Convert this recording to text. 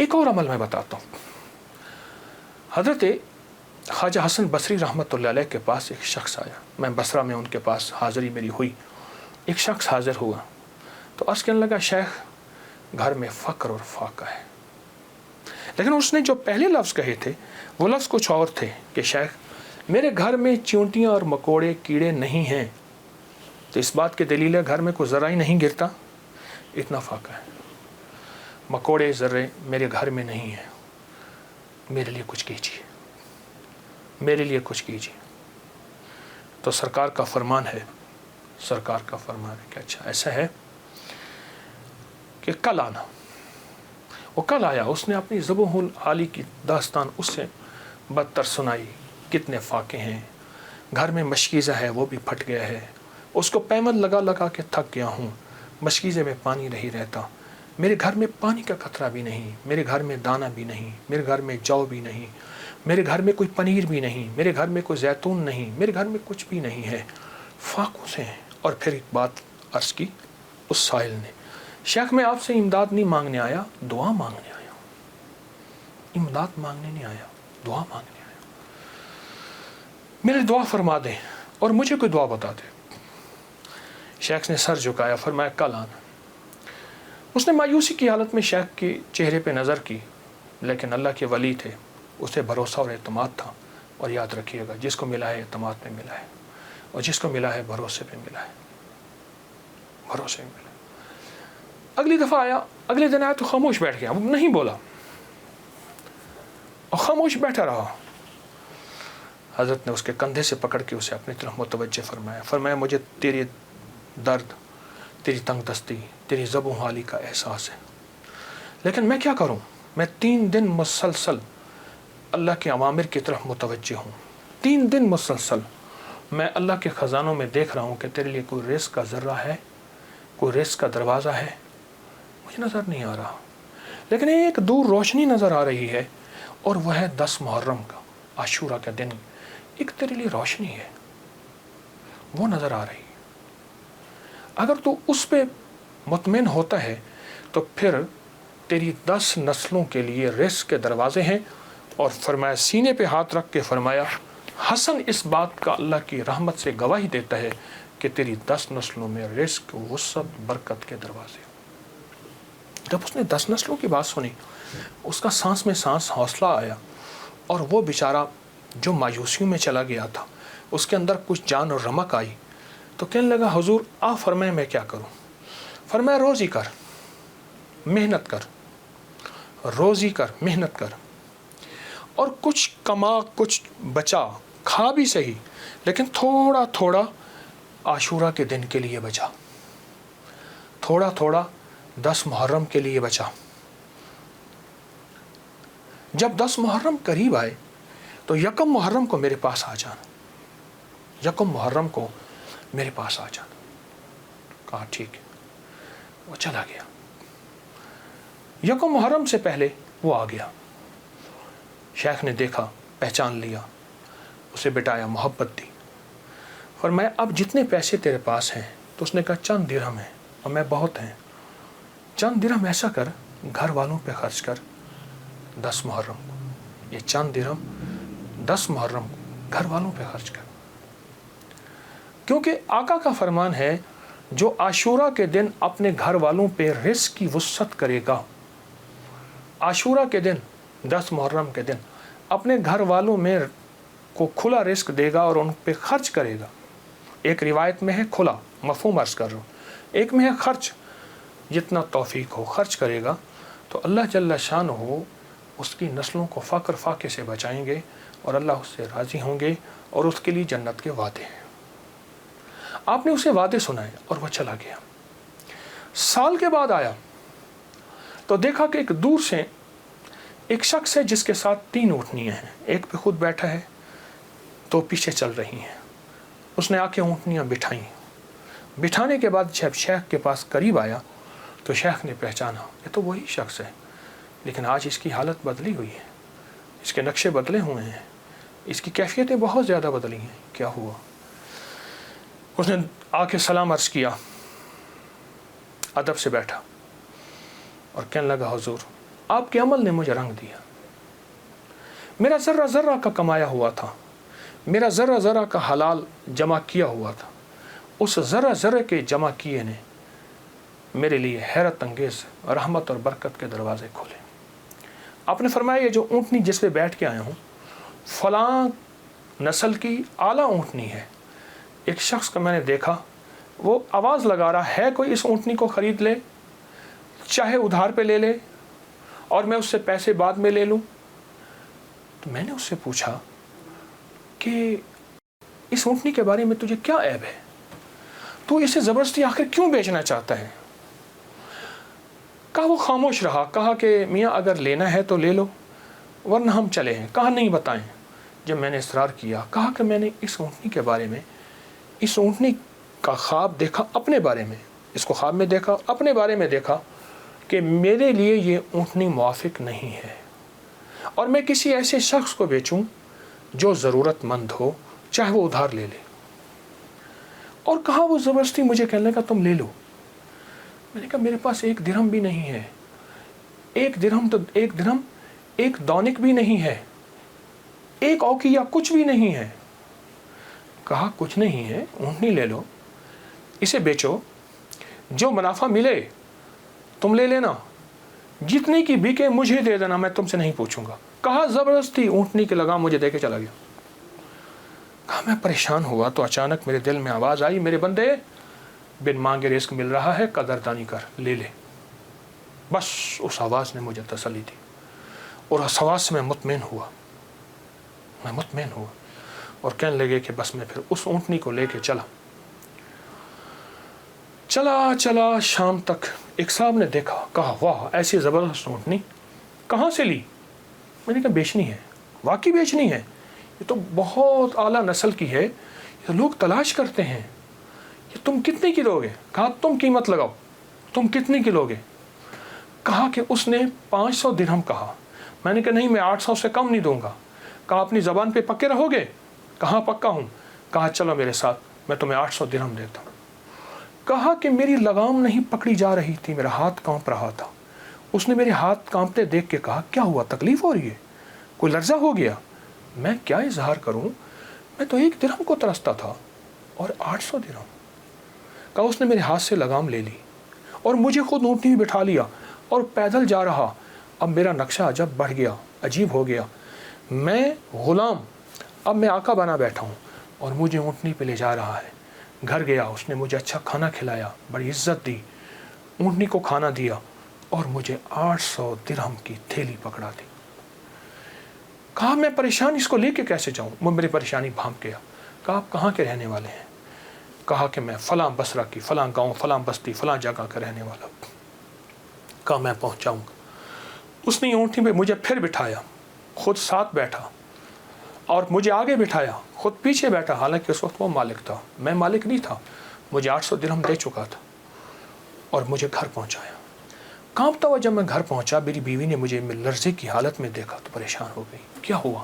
एक और अमल मैं बताता हूँ। हज़रत ख्वाजा हसन बसरी रहमतुल्लाह अलैह के पास एक शख्स आया, मैं बसरा में उनके पास हाज़िरी मेरी हुई। एक शख्स हाज़िर हुआ तो अर्ज़ कहने लगा, शेख घर में फ़क्र और फाका है। लेकिन उसने जो पहले लफ्ज़ कहे थे वो लफ्ज़ कुछ और थे कि शेख मेरे घर में चींटियाँ और मकोड़े कीड़े नहीं हैं, तो इस बात की दलील है घर में कोई ज़रा ही नहीं गिरता, इतना फाका है। मकोड़े ज़र्रे मेरे घर में नहीं हैं, मेरे लिए कुछ कीजिए, मेरे लिए कुछ कीजिए। तो सरकार का फरमान है कि अच्छा ऐसा है कि कल आना। वो कल आया, उसने अपनी ज़ुबहुल आली की दास्तान उससे बदतर सुनाई। कितने फाके हैं, घर में मशकीज़ा है वो भी फट गया है, उसको पैमद लगा लगा के थक गया हूँ, मशकीज़े में पानी नहीं रहता, मेरे घर में पानी का कतरा भी नहीं, मेरे घर में दाना भी नहीं, मेरे घर में जौ भी नहीं, मेरे घर में कोई पनीर भी नहीं, मेरे घर में कोई जैतून नहीं, मेरे घर में कुछ भी नहीं है, फाकों से हैं। और फिर एक बात अर्ज़ की उस साहिल ने, शेख मैं आपसे इमदाद नहीं मांगने आया, दुआ मांगने आया हूँ। इमदाद मांगने नहीं आया, दुआ मांगने आया, मेरे दुआ फरमा दें और मुझे कोई दुआ बता दे। शेख ने सर झुकाया, फरमाया कल आना। उसने मायूसी की हालत में शेख के चेहरे पे नज़र की, लेकिन अल्लाह के वली थे, उसे भरोसा और एतमाद था। और याद रखिएगा, जिसको मिला है एतमाद पे मिला है, और जिसको मिला है भरोसे पे मिला है, भरोसे में मिला। अगली दफ़ा आया, अगले दिन आया तो खामोश बैठ गया, वो नहीं बोला और खामोश बैठा रहा। हज़रत ने उसके कंधे से पकड़ के उसे अपनी तरफ मुतवज्जे फरमाया मुझे तेरे दर्द, तेरी तंगदस्ती, तेरी ज़बों हाली का एहसास है, लेकिन मैं क्या करूं? मैं 3 दिन मुसलसल अल्लाह के अवामिर की तरफ मुतवज्जे हूँ। 3 दिन मुसलसल मैं अल्लाह के ख़ज़ानों में देख रहा हूँ कि तेरे लिए कोई रिज़्क़ का ज़र्रा है, कोई रिज़्क़ का दरवाज़ा है, मुझे नज़र नहीं आ रहा। लेकिन एक दूर रोशनी नज़र आ रही है, और वह है 10 मुहर्रम का, आशूरा का दिन। एक तेरे लिए रोशनी है, वो नज़र आ रही है। अगर तू उस पे मुतमिन होता है तो फिर तेरी 10 नस्लों के लिए रिज़्क़ के दरवाज़े हैं। और फरमाया, सीने पे हाथ रख के फरमाया, हसन इस बात का अल्लाह की रहमत से गवाही देता है कि तेरी 10 नस्लों में रिज़्क़, वुसअत, बरकत के दरवाज़े। जब उसने 10 नस्लों की बात सुनी, उसका सांस में सांस हौसला आया, और वो बेचारा जो मायूसियों में चला गया था, उसके अंदर कुछ जान और रमक आई। तो कहने लगा, हुजूर आप फरमाए मैं क्या करूं? फरमाया, रोज़ी कर, मेहनत कर, रोज़ी कर, मेहनत कर, और कुछ कमा, कुछ बचा, खा भी सही, लेकिन थोड़ा थोड़ा आशूरा के दिन के लिए बचा, थोड़ा थोड़ा 10 मुहर्रम के लिए बचा। जब 10 मुहर्रम करीब आए तो यकम मुहर्रम को मेरे पास आ जाना, यकम मुहर्रम को मेरे पास आ जाना। कहा ठीक है। वो चला गया। यकम मुहर्रम से पहले वो आ गया। शेख ने देखा, पहचान लिया, उसे बिठाया, मोहब्बत दी। फरमाया, अब जितने पैसे तेरे पास हैं, तो उसने कहा चंद दिरहम है, और मैं बहुत हैं, चंद दिरहम ऐसा कर, घर वालों पे खर्च कर 10 मुहर्रम को। ये चंद दिरहम 10 मुहर्रम को घर वालों पे खर्च कर, क्योंकि आका का फरमान है, जो आशूरा के दिन अपने घर वालों पे रिज़्क़ की वुसअत करेगा, आशूरा के दिन 10 मुहर्रम के दिन अपने घर वालों में को खुला रिज़्क़ देगा और उन पे खर्च करेगा। एक रिवायत में है खुला, मफ़हूम अर्ज़ कर रहा हूँ, एक में है खर्च, जितना तौफीक हो खर्च करेगा, तो अल्लाह जल्ल शानहू उसकी नस्लों को फ़क्र फाके से बचाएंगे, और अल्लाह उससे राज़ी होंगे, और उसके लिए जन्नत के वादे हैं। आपने उसे वादे सुनाए, और वह चला गया। साल के बाद आया तो देखा कि एक दूर से एक शख्स है जिसके साथ 3 ऊँटनियाँ हैं, एक पे खुद बैठा है, 2 पीछे चल रही हैं। उसने आके ऊँटनियाँ बिठाई। बिठाने के बाद जब शेख के पास करीब आया तो शेख ने पहचाना, ये तो वही शख्स है, लेकिन आज इसकी हालत बदली हुई है, इसके नक्शे बदले हुए हैं, इसकी कैफियतें बहुत ज़्यादा बदली हैं। क्या हुआ? उसने आके सलाम अर्ज़ किया, अदब से बैठा और कहने लगा, हुजूर آپ کے عمل نے مجھے رنگ دیا. میرا ذرہ ذرہ کا کمایا ہوا تھا, میرا ذرہ ذرہ کا حلال جمع کیا ہوا تھا, اس ذرہ ذرہ کے جمع کیے نے میرے لیے حیرت انگیز رحمت اور برکت کے دروازے کھولے. آپ نے فرمایا یہ جو اونٹنی جس پہ بیٹھ کے آیا ہوں فلاں نسل کی اعلیٰ اونٹنی ہے. ایک شخص کو میں نے دیکھا, وہ آواز لگا رہا ہے کوئی اس اونٹنی کو خرید لے, چاہے ادھار پہ لے لے اور میں اس سے پیسے بعد میں لے لوں. تو میں نے اس سے پوچھا کہ اس اونٹنی کے بارے میں تجھے کیا عیب ہے, تو اسے زبردستی آخر کیوں بیچنا چاہتا ہے؟ کہا وہ خاموش رہا. کہا کہ میاں اگر لینا ہے تو لے لو ورنہ ہم چلے ہیں. کہا نہیں بتائیں. جب میں نے اصرار کیا, کہا کہ میں نے اس اونٹنی کے بارے میں, اس اونٹنی کا خواب دیکھا اپنے بارے میں, اس کو خواب میں دیکھا, اپنے بارے میں دیکھا کہ میرے لیے یہ اونٹنی موافق نہیں ہے اور میں کسی ایسے شخص کو بیچوں جو ضرورت مند ہو, چاہے وہ ادھار لے لے. اور کہا وہ زبردستی مجھے کہنے لگا تم لے لو. میں نے کہا میرے پاس ایک درہم بھی نہیں ہے, ایک درہم ایک دونک بھی نہیں ہے, ایک اوقیہ کچھ بھی نہیں ہے. کہا کچھ نہیں ہے, اونٹنی لے لو, اسے بیچو, جو منافع ملے تم لے لینا, جتنے کی بکے مجھے دے دینا, میں تم سے نہیں پوچھوں گا. کہا زبردستی اونٹنی کے لگام مجھے دے کے چلا گیا. کہا میں پریشان ہوا تو اچانک میرے دل میں آواز آئی, میرے بندے بن مانگے رزق مل رہا ہے, قدردانی کر, لے لے. بس اس آواز نے مجھے تسلی دی اور اس آواز سے میں مطمئن ہوا اور کہنے لگے کہ بس میں پھر اس اونٹنی کو لے کے چلا. شام تک ایک صاحب نے دیکھا, کہا واہ ایسی زبردست اونٹنی کہاں سے لی؟ میں نے کہا بیچنی ہے, واقعی بیچنی ہے, یہ تو بہت اعلیٰ نسل کی ہے, یہ لوگ تلاش کرتے ہیں, یہ تم کتنے کی لو گے؟ کہا تم قیمت لگاؤ, تم کتنے کی لو گے؟ کہا کہ اس نے 500 درہم کہا. میں نے کہا نہیں, میں 800 سے کم نہیں دوں گا. کہا اپنی زبان پہ پکے رہو گے؟ کہا پکا ہوں. کہا چلو میرے ساتھ, میں تمہیں 800 درہم دیتا ہوں. کہا کہ میری لگام نہیں پکڑی جا رہی تھی, میرا ہاتھ کانپ رہا تھا. اس نے میرے ہاتھ کانپتے دیکھ کے کہا کیا ہوا, تکلیف ہو رہی ہے, کوئی لرزہ ہو گیا؟ میں کیا اظہار کروں, میں تو 1 درہم کو ترستا تھا اور 800 درہم. کہا اس نے میرے ہاتھ سے لگام لے لی اور مجھے خود اونٹنی میں بٹھا لیا اور پیدل جا رہا. اب میرا نقشہ عجب بڑھ گیا, عجیب ہو گیا. میں غلام, اب میں آقا بنا بیٹھا ہوں اور مجھے اونٹنی پہ لے جا رہا ہے. گھر گیا, اس نے مجھے اچھا کھانا کھلایا, بڑی عزت دی, اونٹنی کو کھانا دیا اور مجھے 800 درہم کی تھیلی پکڑا دی. کہا میں پریشان, اس کو لے کے کیسے جاؤں؟ وہ میری پریشانی بھانپ گیا. کہا آپ کہاں کے رہنے والے ہیں؟ کہا کہ میں فلاں بصرہ کی, فلاں گاؤں, فلاں بستی, فلاں جگہ کا رہنے والا ہوں. کہا میں پہنچ جاؤں گا. اس نے اونٹنی پہ مجھے پھر بٹھایا, خود ساتھ بیٹھا اور مجھے آگے بٹھایا, خود پیچھے بیٹھا. حالانکہ اس وقت وہ مالک تھا, میں مالک نہیں تھا. مجھے 800 درہم دے چکا تھا اور مجھے گھر پہنچایا. کانپتا ہوا جب میں گھر پہنچا, میری بیوی نے مجھے لرزے کی حالت میں دیکھا تو پریشان ہو گئی. کیا ہوا؟